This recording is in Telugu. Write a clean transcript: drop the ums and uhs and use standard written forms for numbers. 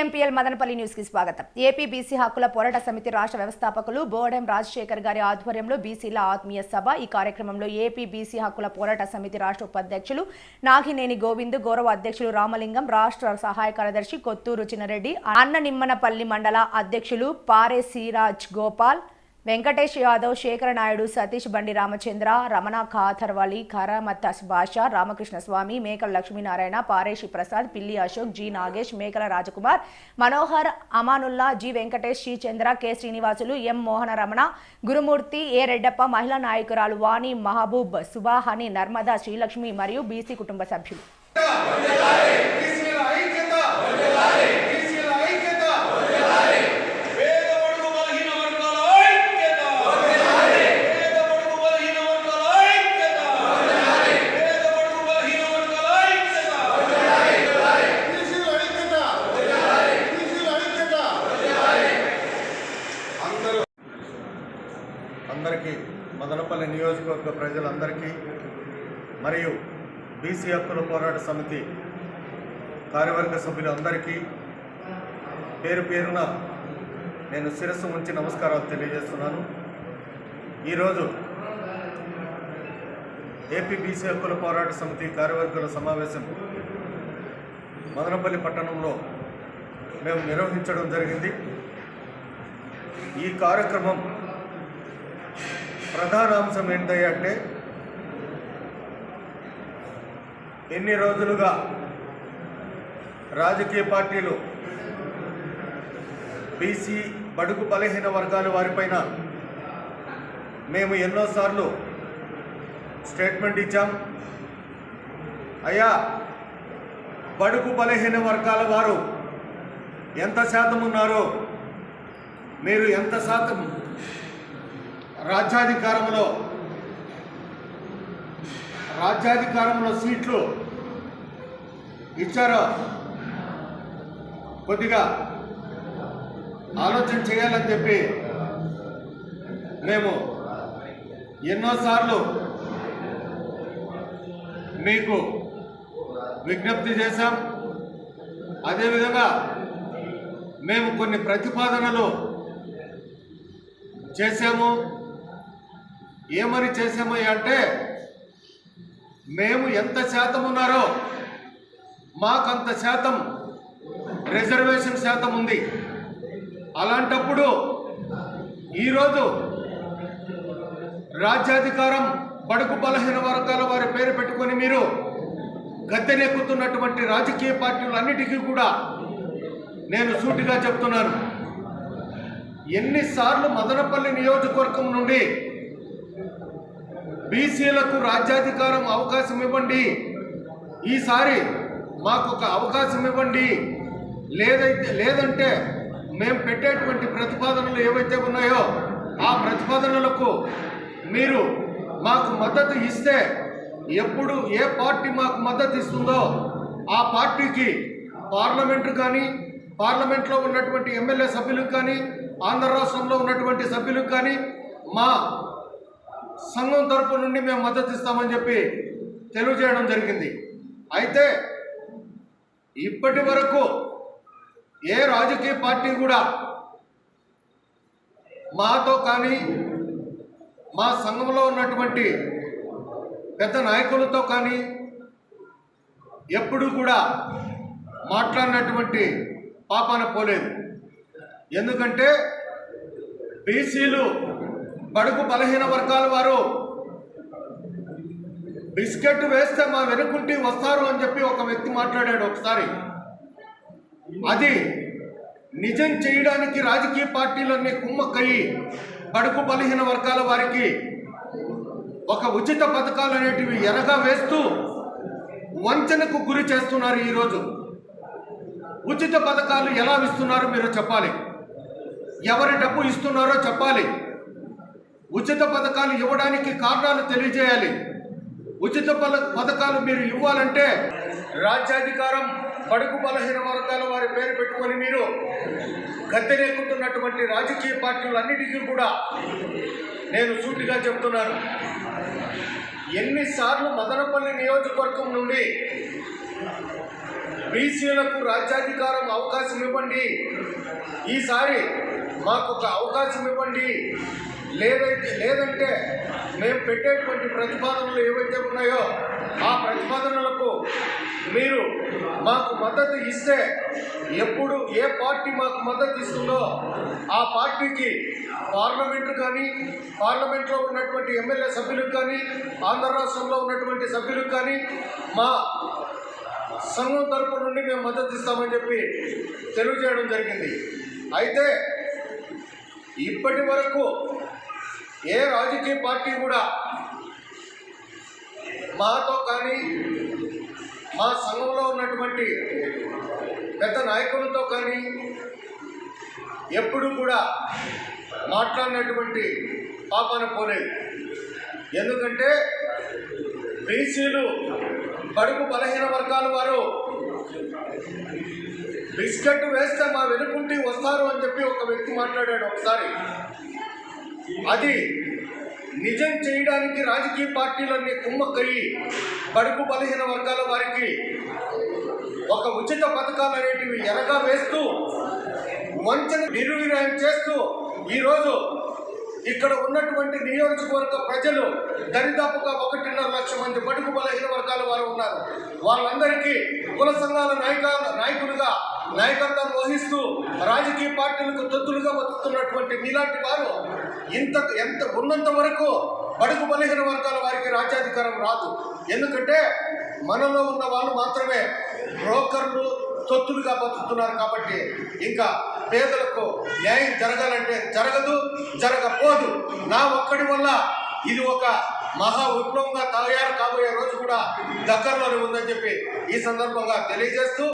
టీఎంపీఎల్ మదనపల్లి న్యూస్ కి స్వాగతం. ఏపీ బీసీ హక్కుల పోరాట సమితి రాష్ట్ర వ్యవస్థాపకులు బోడెం రాజశేఖర్ గారి ఆధ్వర్యంలో బీసీల ఆత్మీయ సభ. ఈ కార్యక్రమంలో ఏపీ బీసీ హక్కుల పోరాట సమితి రాష్ట్ర ఉపాధ్యక్షులు నాగినేని గోవింద్, గౌరవ అధ్యక్షులు రామలింగం, రాష్ట్ర సహాయ కార్యదర్శి కొత్తూరు చిన్నరెడ్డి, అన్ననిమ్మనపల్లి మండల అధ్యక్షులు పారే సిరాజ్ గోపాల్, వెంకటేష్ యాదవ్, శేఖర నాయుడు, సతీష్, బండి రామచంద్ర, రమణ ఖాథర్వాలి, ఖరమత్ భాషా, రామకృష్ణ స్వామి, మేకల లక్ష్మీనారాయణ, పారేషి ప్రసాద్, పిల్లి అశోక్, జి నాగేష్, మేకల రాజకుమార్, మనోహర్, అమానుల్లా, జి వెంకటేష్, సి చంద్ర, కె శ్రీనివాసులు, ఎం మోహన రమణ, గురుమూర్తి, ఏ రెడ్డప్ప, మహిళా నాయకురాలు వాణి, మహబూబ్, సుబాహని, నర్మదా, శ్రీలక్ష్మి మరియు బీసీ కుటుంబ సభ్యులు. అందరికీ, మదనపల్లి నియోజకవర్గ ప్రజలందరికీ మరియు బీసీ హక్కుల పోరాట సమితి కార్యవర్గ సభ్యులందరికీ పేరు పేరున నేను శిరస్సు ఉంచి నమస్కారాలు తెలియజేస్తున్నాను. ఈరోజు ఏపీ బీసీ హక్కుల పోరాట సమితి కార్యవర్గుల సమావేశం మదనపల్లి పట్టణంలో మేము నిర్వహించడం జరిగింది. ఈ కార్యక్రమం ప్రధాన అంశం ఏంటంటే, ఎన్ని రోజులుగా రాజకీయ పార్టీలు బీసీ బడుగు బలహీన వర్గాల వారిపైన మేము ఎన్నోసార్లు స్టేట్మెంట్ ఇచ్చాం. అయ్యా, బడుగు బలహీన వర్గాల వారు ఎంత శాతం ఉన్నారో, మీరు ఎంత శాతం రాజ్యాధికారంలో సీట్లు ఇచ్చారో కొద్దిగా ఆలోచన చేయాలని చెప్పి మేము ఎన్నోసార్లు మీకు విజ్ఞప్తి చేశాం. అదేవిధంగా మేము కొన్ని ప్రతిపాదనలు చేశాము. ఏమని చేసాము అంటే, మేము ఎంత శాతం ఉన్నారో మాకంత శాతం రిజర్వేషన్ శాతం ఉంది. అలాంటప్పుడు ఈరోజు రాజ్యాధికారం బడుగు బలహీన వర్గాల వారి పేరు పెట్టుకొని మీరు గద్దెనెక్కుతున్నటువంటి రాజకీయ పార్టీలన్నిటికీ కూడా నేను సూటిగా చెప్తున్నాను. ఎన్నిసార్లు మదనపల్లి నియోజకవర్గం నుండి బీసీలకు రాజ్యాధికారం అవకాశం ఇవ్వండి, ఈసారి మాకు ఒక అవకాశం ఇవ్వండి, లేదంటే మేము పెట్టేటువంటి ప్రతిపాదనలు ఏవైతే ఉన్నాయో ఆ ప్రతిపాదనలకు మీరు మాకు మద్దతు ఇస్తే, ఎప్పుడు ఏ పార్టీ మాకు మద్దతు ఇస్తుందో ఆ పార్టీకి పార్లమెంటు కానీ, పార్లమెంట్లో ఉన్నటువంటి ఎమ్మెల్యే సభ్యులకు కానీ, ఆంధ్ర రాష్ట్రంలో ఉన్నటువంటి సభ్యులకు కానీ మా సంఘం తరపు నుండి మేము మద్దతు ఇస్తామని చెప్పి తెలియజేయడం జరిగింది. అయితే ఇప్పటి వరకు ఏ రాజకీయ పార్టీ కూడా మాతో కానీ మా సంఘంలో ఉన్నటువంటి పెద్ద నాయకులతో కానీ ఎప్పుడూ కూడా మాట్లాడినటువంటి పాపాన పోలేదు. ఎందుకంటే బీసీలు బడుగు బలహీన వర్గాల వారు బిస్కెట్ వేస్తే మా వెనుకుంటి వస్తారు అని చెప్పి ఒక వ్యక్తి మాట్లాడాడు ఒకసారి. అది నిజం చేయడానికి రాజకీయ పార్టీలన్నీ కుమ్మక్కయి బడుగు బలహీన వర్గాల వారికి ఒక ఉచిత పథకాలు అనేటివి ఎరగా వేస్తూ వంచనకు గురి చేస్తున్నారు. ఈరోజు ఉచిత పథకాలు ఎలా ఇస్తున్నారో మీరు చెప్పాలి, ఎవరి డబ్బు ఇస్తున్నారో చెప్పాలి, ఉచిత పథకాలు ఇవ్వడానికి కారణాలు తెలియజేయాలి. ఉచిత పథకాలు మీరు ఇవ్వాలంటే రాజ్యాధికారం బడుగు బలహీన వర్గాల వారి పేరు పెట్టుకొని మీరు గద్దెనెక్కుతున్నటువంటి రాజకీయ పార్టీలన్నిటికీ కూడా నేను సూటిగా చెప్తున్నాను. ఎన్నిసార్లు మదనపల్లి నియోజకవర్గం నుండి బీసీలకు రాజ్యాధికారం అవకాశం ఇవ్వండి, ఈసారి మాకు ఒక అవకాశం ఇవ్వండి, లేదంటే మేము పెట్టేటువంటి ప్రతిపాదనలు ఏవైతే ఉన్నాయో ఆ ప్రతిపాదనలకు మీరు మాకు మద్దతు ఇస్తే, ఎప్పుడు ఏ పార్టీ మాకు మద్దతు ఇస్తుందో ఆ పార్టీకి పార్లమెంట్లో ఉన్నటువంటి ఎమ్మెల్యే సభ్యులకు కానీ, ఆంధ్ర రాష్ట్రంలో ఉన్నటువంటి సభ్యులకు కానీ మా సంఘం తరపు నుండి మేము మద్దతు ఇస్తామని చెప్పి తెలియజేయడం జరిగింది. అయితే ఇప్పటి వరకు ఏ రాజకీయ పార్టీ కూడా మాతో కానీ మా సంఘంలో ఉన్నటువంటి పెద్ద నాయకులతో కానీ ఎప్పుడు కూడా మాట్లాడినటువంటి పాపాన పోలేదు. ఎందుకంటే బీసీలు బడుగు బలహీన వర్గాల వారు బిస్కెట్ వేస్తే మా వెనుకుంటి వస్తారు అని చెప్పి ఒక వ్యక్తి మాట్లాడాడు ఒకసారి. అది నిజం చేయడానికి రాజకీయ పార్టీలన్నీ కుమ్మక్కయ్యి బడుగు బలహీన వర్గాల వారికి ఒక ఉచిత పథకాలు అనేటివి ఎరగా వేస్తూ వంచన నిర్వీర్యం చేస్తూ ఈరోజు ఇక్కడ ఉన్నటువంటి నియోజకవర్గ ప్రజలు దరిదాపుగా 1.5 లక్షల మంది బడుగు బలహీన వర్గాల వారు ఉన్నారు. వాళ్ళందరికీ కుల సంఘాల నాయకులుగా నాయకత్వం వహిస్తూ రాజకీయ పార్టీలకు తొత్తులుగా బతుకుతున్నటువంటి మీలాంటి వారు ఎంత ఉన్నంత వరకు బడుగు బలహీన వర్గాల వారికి రాజ్యాధికారం రాదు. ఎందుకంటే మనలో ఉన్న వాళ్ళు మాత్రమే బ్రోకర్లు తొత్తులుగా బతుకుతున్నారు. కాబట్టి ఇంకా పేదలకు న్యాయం జరగాలంటే జరగదు, జరగపోదు. నా ఒక్కడి వల్ల ఇది ఒక మహా విప్లవంగా తయారు కాబోయే రోజు కూడా దగ్గరలోనే ఉందని చెప్పి ఈ సందర్భంగా తెలియజేస్తూ